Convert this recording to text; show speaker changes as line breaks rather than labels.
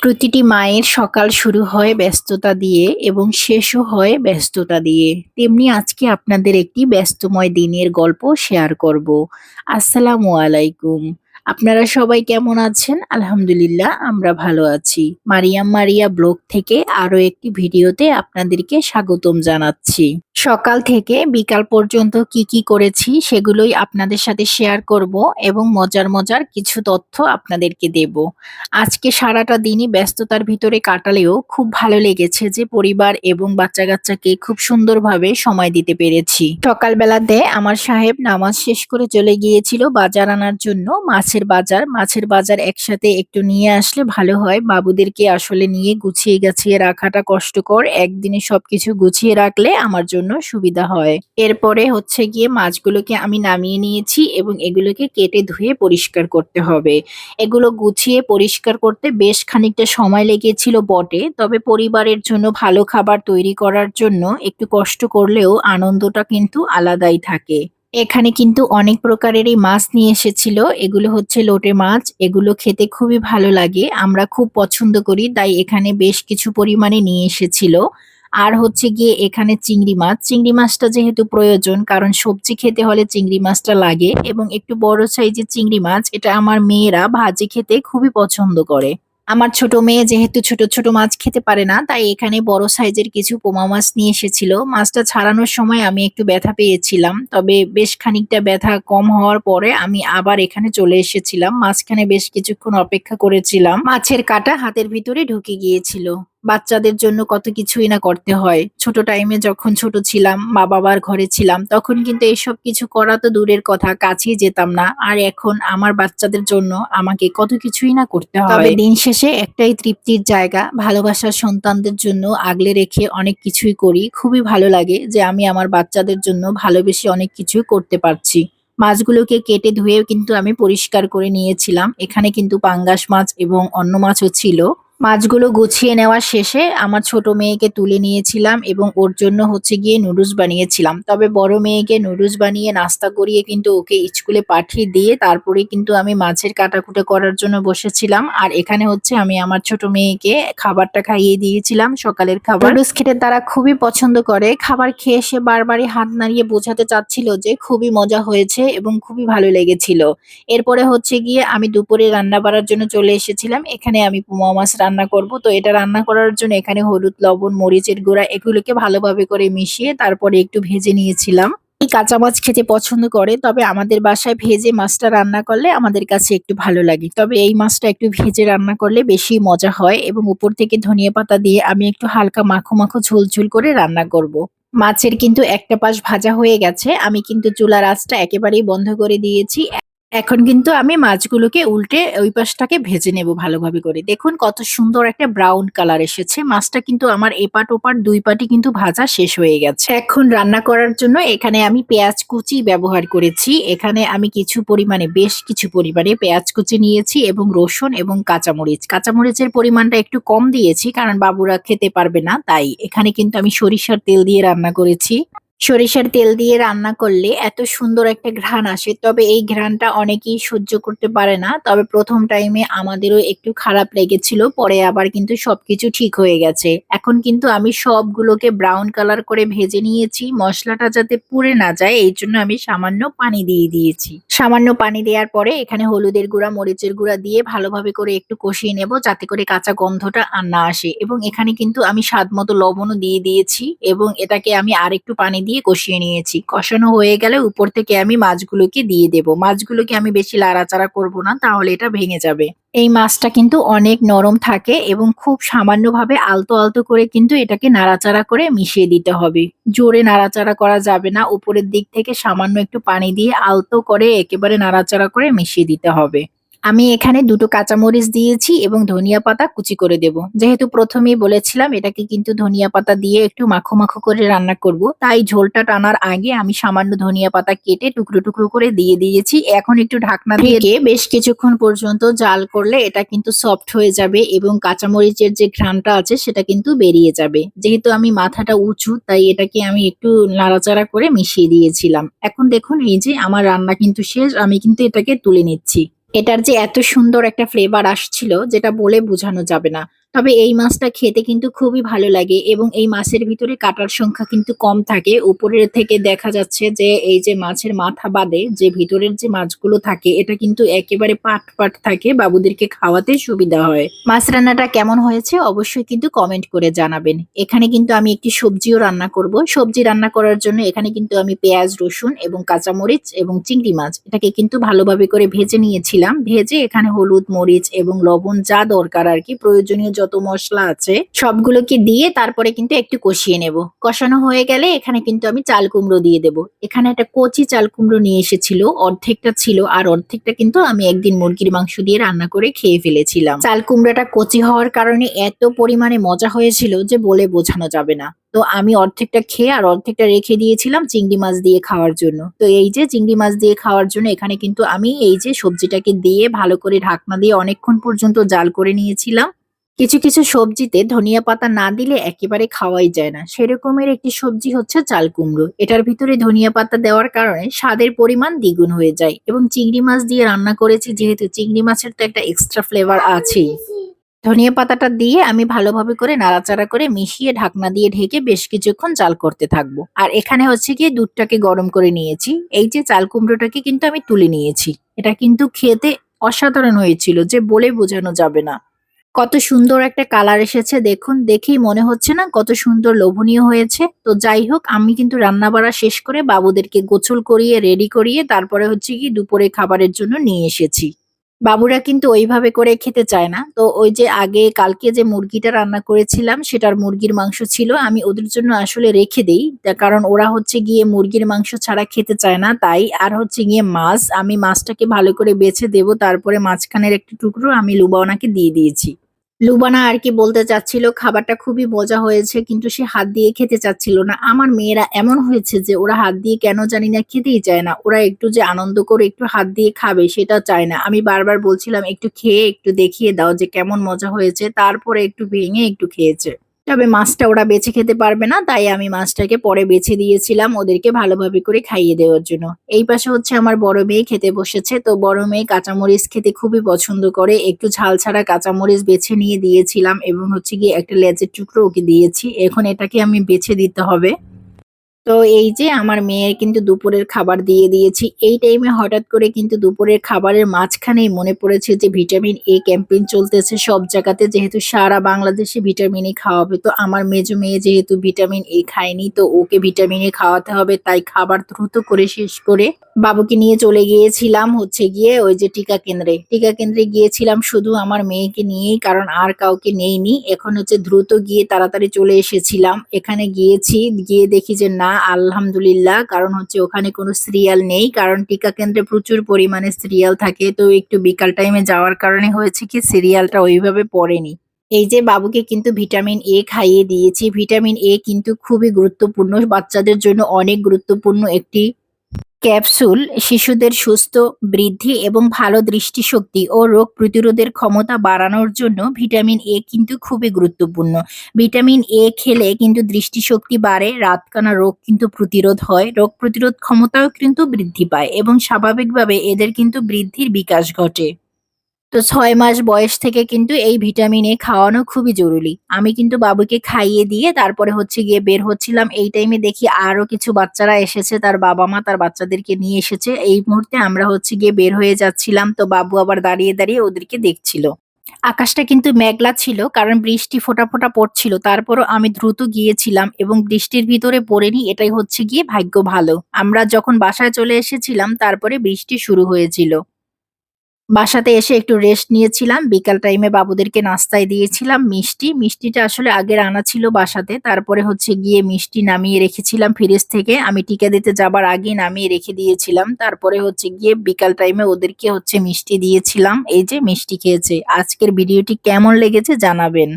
প্রতিটি মায়ের সকাল শুরু হয় ব্যস্ততা দিয়ে এবং শেষও হয় ব্যস্ততা দিয়ে। তেমনি আজকে আপনাদের একটি ব্যস্তময় দিনের গল্প শেয়ার করব। আসসালামু আলাইকুম। আপনারা সবাই কেমন আছেন? আলহামদুলিল্লাহ আমরা ভালো আছি। মারিয়াম মারিয়া ব্লগ থেকে আরো একটি ভিডিওতে আপনাদেরকে স্বাগতম জানাচ্ছি। সকাল থেকে বিকাল পর্যন্ত কি করেছি সেগুলোই আপনাদের সাথে শেয়ার করব এবং মজার মজার কিছু তথ্য আপনাদেরকে দেব। আজকে সারাটা দিনই ব্যস্ততার ভিতরে কাটালেও খুব ভালো লেগেছে যে পরিবার এবং বাচ্চা-কাচ্চাকে খুব সুন্দরভাবে সময় দিতে পেরেছি। সকালবেলাতে আমার সাহেব নামাজ শেষ করে চলে গিয়েছিল বাজার আনার জন্য, মাছের বাজার। মাছের বাজার একসাথে একটু নিয়ে আসলে ভালো হয়। বাবুদেরকে আসলে নিয়ে গুছিয়ে গাছিয়ে রাখাটা কষ্টকর। একদিনে সবকিছু গুছিয়ে রাখলে আমার জন্য সুবিধা হয়। এরপরে হচ্ছে গিয়ে মাছগুলোকে আমি নামিয়ে নিয়েছি এবং এগুলোকে কেটে ধুয়ে পরিষ্কার করতে হবে। এগুলো গুছিয়ে পরিষ্কার করতে বেশ খানিকটা সময় লেগেছিল বটে, তবে পরিবারের জন্য ভালো খাবার তৈরি করার জন্য একটু কষ্ট করলেও আনন্দটা কিন্তু আলাদাই থাকে। এখানে কিন্তু অনেক প্রকারেরই মাছ নিয়ে এসেছিল। এগুলো হচ্ছে লোটে মাছ। এগুলো খেতে খুবই ভালো লাগে। আমরা খুব পছন্দ করি, তাই এখানে বেশ কিছু পরিমাণে নিয়ে এসেছিল। আর হচ্ছে গিয়ে এখানে চিংড়ি মাছ। চিংড়ি মাছটা যেহেতু প্রয়োজন, কারণ সবজি খেতে হলে চিংড়ি মাছটা লাগে, এবং একটু বড় সাইজের চিংড়ি মাছ। এটা আমার মেয়েরা ভাজি খেতে খুবই পছন্দ করে। আমার ছোট মেয়ে যেহেতু ছোট ছোট মাছ খেতে পারে না, তাই এখানে বড় সাইজের কিছু পোমা মাছ নিয়ে এসেছিল। মাছটা ছাড়ানোর সময় আমি একটু ব্যথা পেয়েছিলাম, তবে বেশ খানিকটা ব্যথা কম হওয়ার পরে আমি আবার এখানে চলে এসেছিলাম। মাঝখানে বেশ কিছুক্ষণ অপেক্ষা করেছিলাম। মাছের কাঁটা হাতের ভিতরে ঢুকে গিয়েছিল। বাচ্চাদের জন্য কত কিছুই না করতে হয়। ছোট টাইমে যখন ছোট ছিলাম, মা বাবার ঘরে ছিলাম, তখন কিন্তু এসব কিছু করা তো দূরের কথা, কাছেই যেতাম না। আর এখন আমার বাচ্চাদের জন্য আমাকে কত কিছুই না করতে হয়। তবে দিন শেষে একটাই তৃপ্তির জায়গা, ভালোবাসার সন্তানদের জন্য আগলে রেখে অনেক কিছুই করি। খুবই ভালো লাগে যে আমি আমার বাচ্চাদের জন্য ভালোবেসে অনেক কিছুই করতে পারছি। মাছগুলোকে কেটে ধুয়ে কিন্তু আমি পরিষ্কার করে নিয়েছিলাম। এখানে কিন্তু পাঙ্গাস মাছ এবং অন্য মাছও ছিল। মাছগুলো গুছিয়ে নেওয়া শেষে আমার ছোট মেয়েকে তুলে নিয়েছিলাম এবং ওর জন্য হচ্ছে গিয়ে নুডলস বানিয়েছিলাম। তবে বড় মেয়েকে নুডলস বানিয়ে নাস্তা করিয়ে কিন্তু ওকে স্কুলে পাঠিয়ে দিয়ে তারপরে কিন্তু আমি মাছের কাটাকুটো করার জন্য বসেছিলাম। আর এখানে হচ্ছে আমি আমার ছোট মেয়েকে খাবারটা খাইয়ে দিয়েছিলাম, সকালের খাবার। নুডলস খেতে তারা খুবই পছন্দ করে। খাবার খেয়ে সে বারবারই হাত নাড়িয়ে বোঝাতে চাচ্ছিল যে খুবই মজা হয়েছে এবং খুবই ভালো লেগেছিল। এরপরে হচ্ছে গিয়ে আমি দুপুরে রান্না বাড়ার জন্য চলে এসেছিলাম। এখানে আমি পোমা মাছ রান্না করব। তো এটা রান্না করার জন্য এখানে হলুদ, লবণ, মরিচের গুঁড়া এগুলোকে ভালোভাবে করে মিশিয়ে তারপরে একটু ভেজে নিয়েছিলাম। এই কাঁচা মাছ খেতে পছন্দ করে, তবে আমাদের বাসায় ভেজে মাছটা রান্না করলে আমাদের কাছে একটু ভালো লাগে। তবে এই মাছটা একটু ভেজে রান্না করলে বেশি মজা হয়, এবং উপর থেকে ধনিয়া পাতা দিয়ে আমি একটু হালকা মাখো মাখো ঝোল ঝোল করে রান্না করব। মাছের কিন্তু একটা পাশ ভাজা হয়ে গেছে। আমি কিন্তু চুলার আঁচটা একেবারেই বন্ধ করে দিয়েছি। এখন কিন্তু আমি মাছগুলোকে উল্টে ওই পাশটাকে ভেজে নেব ভালোভাবে করে। দেখুন কত সুন্দর একটা ব্রাউন কালার এসেছে। মাছটা কিন্তু আমার এপাট ওপাট দুই পাটি কিন্তু ভাজা শেষ হয়ে গেছে। এখন রান্না করার জন্য এখানে আমি পেঁয়াজ কুচি ব্যবহার করেছি। এখানে আমি বেশ কিছু পরিমাণে পেঁয়াজ কুচি নিয়েছি এবং রসুন এবং কাঁচামরিচ। কাঁচামরিচের পরিমাণটা একটু কম দিয়েছি, কারণ বাবুরা খেতে পারবে না, তাই। এখানে কিন্তু আমি সরিষার তেল দিয়ে রান্না করেছি। সরিষার তেল দিয়ে রান্না করলে এত সুন্দর একটা ঘ্রাণ আসে, তবে এই ঘ্রাণটা অনেকেই সহ্য করতে পারে না। তবে প্রথম টাইমে আমাদেরও একটু খারাপ লেগেছিল, পরে আবার কিন্তু সবকিছু ঠিক হয়ে গেছে। এখন কিন্তু আমি সবগুলোকে ব্রাউন কালার করে ভেজে নিয়েছি। মশলাটা যাতে পুড়ে না যায় এই জন্য আমি সামান্য পানি দিয়ে দিয়েছি। সামান্য পানি দেওয়ার পরে এখানে হলুদের গুঁড়া, মরিচের গুঁড়া দিয়ে ভালোভাবে করে একটু কষিয়ে নেব, যাতে করে কাঁচা গন্ধটা আর না আসে। এবং এখানে কিন্তু আমি স্বাদ মতো লবণও দিয়ে দিয়েছি এবং এটাকে আমি আরেকটু পানি দিয়ে কষিয়ে নিয়েছি। কষানো হয়ে গেলে উপর থেকে আমি মাছগুলোকে দিয়ে দেব। মাছগুলোকে আমি বেশি লাড়াচাড়া করব না, তাহলে এটা ভেঙে যাবে। এই মাছটা কিন্তু অনেক নরম থাকে এবং খুব সামান্যভাবে আলতো আলতো করে কিন্তু এটাকে নাড়াচাড়া করে মিশিয়ে দিতে হবে। জোরে নাড়াচাড়া করা যাবে না। উপরের দিক থেকে সামান্য একটু পানি দিয়ে আলতো করে একেবারে নাড়াচাড়া করে মিশিয়ে দিতে হবে। আমি এখানে দুটো কাঁচামরিচ দিয়েছি এবং ধনিয়া পাতা কুচি করে দেব। যেহেতু প্রথমেই বলেছিলাম এটাকে কিন্তু ধনিয়া পাতা দিয়ে একটু মাখো মাখো করে রান্না করব, তাই ঝোলটা টানার আগে আমি সামান্য ধনিয়া পাতা কেটে টুকরো টুকরো করে দিয়ে দিয়েছি। এখন একটু ঢাকনা দিয়ে বেশ কিছুক্ষণ পর্যন্ত জাল করলে এটা কিন্তু সফট হয়ে যাবে এবং কাঁচামরিচের যে ঘ্রাণটা আছে সেটা কিন্তু বেরিয়ে যাবে। যেহেতু আমি মাথাটা উঁচু, তাই এটাকে আমি একটু নাড়াচাড়া করে মিশিয়ে দিয়েছিলাম। এখন দেখুন এই যে আমার রান্না কিন্তু শেষ। আমি কিন্তু এটাকে তুলে নিচ্ছি। এটার যে এত সুন্দর একটা ফ্লেভার আসছিল যেটা বলে বোঝানো যাবে না। তবে এই মাছটা খেতে কিন্তু খুবই ভালো লাগে এবং এই মাছের ভিতরে কাঁটার সংখ্যা কিন্তু কম থাকে। উপরের থেকে দেখা যাচ্ছে যে এই যে মাছের মাথা বাদে যে ভিতরের যে মাছগুলো থাকে এটা কিন্তু একেবারে পাট থাকে, বাবুদেরকে খাওয়াতে সুবিধা হয়। মাছ রান্নাটা কেমন হয়েছে অবশ্যই কিন্তু কমেন্ট করে জানাবেন। এখানে কিন্তু আমি একটি সবজিও রান্না করব। সবজি রান্না করার জন্য এখানে কিন্তু আমি পেঁয়াজ, রসুন এবং কাঁচামরিচ এবং চিংড়ি মাছ এটাকে কিন্তু ভালোভাবে করে ভেজে নিয়েছিলাম। ভেজে এখানে হলুদ, মরিচ এবং লবণ যা দরকার আর কি প্রয়োজনীয় যত মশলা আছে সবগুলোকে দিয়ে তারপরে কিন্তু একটু কষিয়ে নেব। কষানো হয়ে গেলে এখানে কিন্তু আমি চাল কুমড়ো দিয়ে দেব। এখানে একটা কচি চাল কুমড়ো নিয়ে এসেছিল, অর্ধেকটা ছিল আর অর্ধেকটা কিন্তু আমি একদিন মুরগির মাংস দিয়ে রান্না করে খেয়ে ফেলেছিলাম। চাল কুমড়োটা কচি হওয়ার কারণে এত পরিমাণে মজা হয়েছিল যে বলে বোঝানো যাবে না। তো আমি অর্ধেকটা খেয়ে আর অর্ধেকটা রেখে দিয়েছিলাম চিংড়ি মাছ দিয়ে খাওয়ার জন্য। তো এই যে চিংড়ি মাছ দিয়ে খাওয়ার জন্য এখানে কিন্তু আমি এই যে সবজিটাকে দিয়ে ভালো করে ঢাকনা দিয়ে অনেকক্ষণ পর্যন্ত জাল করে নিয়েছিলাম। কিছু কিছু সবজিতে ধনিয়া পাতা না দিলে একেবারে খাওয়াই যায় না, সেরকমের একটি সবজি হচ্ছে চাল কুমড়ো। এটার ভিতরে ধনিয়া পাতা দেওয়ার কারণে স্বাদের পরিমাণ দ্বিগুণ হয়ে যায় এবং চিংড়ি মাছ দিয়ে রান্না করেছি যেহেতু চিংড়ি মাছের তো একটা এক্সট্রা ফ্লেভার আছেই। ধনিয়া পাতাটা দিয়ে আমি ভালোভাবে করে নাড়াচাড়া করে মিশিয়ে ঢাকনা দিয়ে ঢেকে বেশ কিছুক্ষণ জাল করতে থাকবো। আর এখানে হচ্ছে গিয়ে দুধটাকে গরম করে নিয়েছি। এই যে চাল কুমড়োটাকে কিন্তু আমি তুলে নিয়েছি। এটা কিন্তু খেতে অসাধারণ হয়েছিল যে বলে বোঝানো যাবে না। কত সুন্দর একটা কালার এসেছে দেখুন, দেখেই মনে হচ্ছে না কত সুন্দর লোভনীয় হয়েছে। তো যাই হোক আমি কিন্তু রান্না বাড়া শেষ করে বাবুদেরকে গোসল করিয়ে রেডি করিয়ে তারপরে হচ্ছে কি দুপুরে খাবারের জন্য নিয়ে এসেছি। বাবুরা কিন্তু ওইভাবে করে খেতে চায় না। তো ওই যে আগে কালকে যে মুরগিটা রান্না করেছিলাম সেটার মুরগির মাংস ছিল, আমি ওদের জন্য আসলে রেখে দেই। তার কারণ ওরা হচ্ছে গিয়ে মুরগির মাংস ছাড়া খেতে চায় না তাই। আর হচ্ছে গিয়ে মাছ, আমি মাছটাকে ভালো করে বেছে দেব, তারপরে মাঝখানের একটা টুকরো আমি লুবাওনাকে দিয়ে দিয়েছি। লুবানা আর কি বলতে চাচ্ছিল খাবারটা খুবই মজা হয়েছে কিন্তু সে হাত দিয়ে খেতে চাচ্ছিল না। আমার মেয়েরা এমন হয়েছে যে ওরা হাত দিয়ে কেন জানি না খেতেই চায় না, ওরা একটু যে আনন্দ করে একটু হাত দিয়ে খাবে সেটা চায় না। আমি বারবার বলছিলাম একটু খেয়ে একটু দেখিয়ে দাও যে কেমন মজা হয়েছে, তারপরে একটু ভেঙে একটু খেয়েছে। তবে মাছটা ওরা বেছে খেতে পারবে না তাই আমি মাছটাকে পরে বেছে দিয়েছিলাম ওদেরকে ভালোভাবে করে খাইয়ে দেওয়ার জন্য। এই পাশে হচ্ছে আমার বড় মেয়ে খেতে বসেছে। তো বড় মেয়ে কাঁচামরিচ খেতে খুবই পছন্দ করে, একটু ঝাল ছাড়া কাঁচামরিচ বেছে নিয়ে দিয়েছিলাম এবং হচ্ছে গিয়ে একটা লেজের টুকরো ওকে দিয়েছি। এখন এটাকে আমি বেছে দিতে হবে। তো এই যে আমার মেয়ের কিন্তু দুপুরের খাবার দিয়ে দিয়েছি। এই টাইমে হঠাৎ করে কিন্তু দুপুরের খাবারের মাঝখানেই মনে পড়েছে যে ভিটামিন এ ক্যাম্পেইন চলতেছে সব জায়গাতে, যেহেতু সারা বাংলাদেশে ভিটামিন এ খাওয়াবে। তো আমার মেজো মেয়ে যেহেতু ভিটামিন এ খায়নি তো ওকে ভিটামিন এ খাওয়াতে হবে, তাই খাবার দ্রুত করে শেষ করে বাবুকে নিয়ে চলে গিয়েছিলাম হচ্ছে গিয়ে ওই যে টিকা কেন্দ্রে। টিকা কেন্দ্রে গিয়েছিলাম শুধু আমার মেয়েকে নিয়েই, কারণ আর কাউকে নেইনি। এখন হচ্ছে দ্রুত গিয়ে তাড়াতাড়ি চলে এসেছিলাম। এখানে গিয়েছি, গিয়ে দেখি যে না আলহামদুলিল্লাহ, কারণ হচ্ছে ওখানে কোনো সিরিয়াল নেই, কারণ টিকা কেন্দ্রে প্রচুর পরিমাণে সিরিয়াল থাকে। তো একটু বিকাল টাইমে যাওয়ার কারণে হয়েছে কি সিরিয়ালটা ওইভাবে পড়েনি। এই যে বাবুকে কিন্তু ভিটামিন এ খাইয়ে দিয়েছি। ভিটামিন এ কিন্তু খুবই গুরুত্বপূর্ণ, বাচ্চাদের জন্য অনেক গুরুত্বপূর্ণ একটি ক্যাপসুল। শিশুদের সুস্থ বৃদ্ধি এবং ভালো দৃষ্টিশক্তি ও রোগ প্রতিরোধের ক্ষমতা বাড়ানোর জন্য ভিটামিন এ কিন্তু খুবই গুরুত্বপূর্ণ। ভিটামিন এ খেলে কিন্তু দৃষ্টিশক্তি বাড়ে, রাতকানা রোগ কিন্তু প্রতিরোধ হয়, রোগ প্রতিরোধ ক্ষমতাও কিন্তু বৃদ্ধি পায় এবং স্বাভাবিকভাবে এদের কিন্তু বৃদ্ধির বিকাশ ঘটে। তো ৬ মাস বয়স থেকে কিন্তু এই ভিটামিন এ খাওয়ানো খুবই জরুরি। আমি কিন্তু বাবুকে খাইয়ে দিয়ে তারপরে হচ্ছে গিয়ে বের হচ্ছিলাম। এই টাইমে দেখি আরো কিছু বাচ্চারা এসেছে, তার বাবা-মা তার বাচ্চাদেরকে নিয়ে এসেছে। এই মুহূর্তে আমরা হচ্ছে গিয়ে বের হয়ে যাচ্ছিলাম। তো বাবু আবার দাঁড়িয়ে ওদেরকে দেখছিল। আকাশটা কিন্তু মেঘলা ছিল কারণ বৃষ্টি ফোঁটা পড়ছিল। তারপরও আমি দ্রুত গিয়েছিলাম এবং বৃষ্টির ভিতরে পড়িনি, এটাই হচ্ছে গিয়ে ভাগ্য ভালো। আমরা যখন বাসায় চলে এসেছিলাম তারপরে বৃষ্টি শুরু হয়েছিল। বাসাতে এসে একটু রেস্ট নিয়েছিলাম। বিকাল টাইমে বাবুদেরকে নাস্তায় দিয়েছিলাম মিষ্টি। মিষ্টিটা আসলে আগের আনা ছিল বাসাতে। তারপরে হচ্ছে গিয়ে মিষ্টি নামিয়ে রেখেছিলাম ফ্রিজ থেকে। আমি টিকা দিতে যাবার আগেই নামিয়ে রেখে দিয়েছিলাম। তারপরে হচ্ছে গিয়ে বিকাল টাইমে ওদেরকে হচ্ছে মিষ্টি দিয়েছিলাম। এই যে মিষ্টি খেয়েছে। আজকের ভিডিওটি কেমন লেগেছে জানাবেন।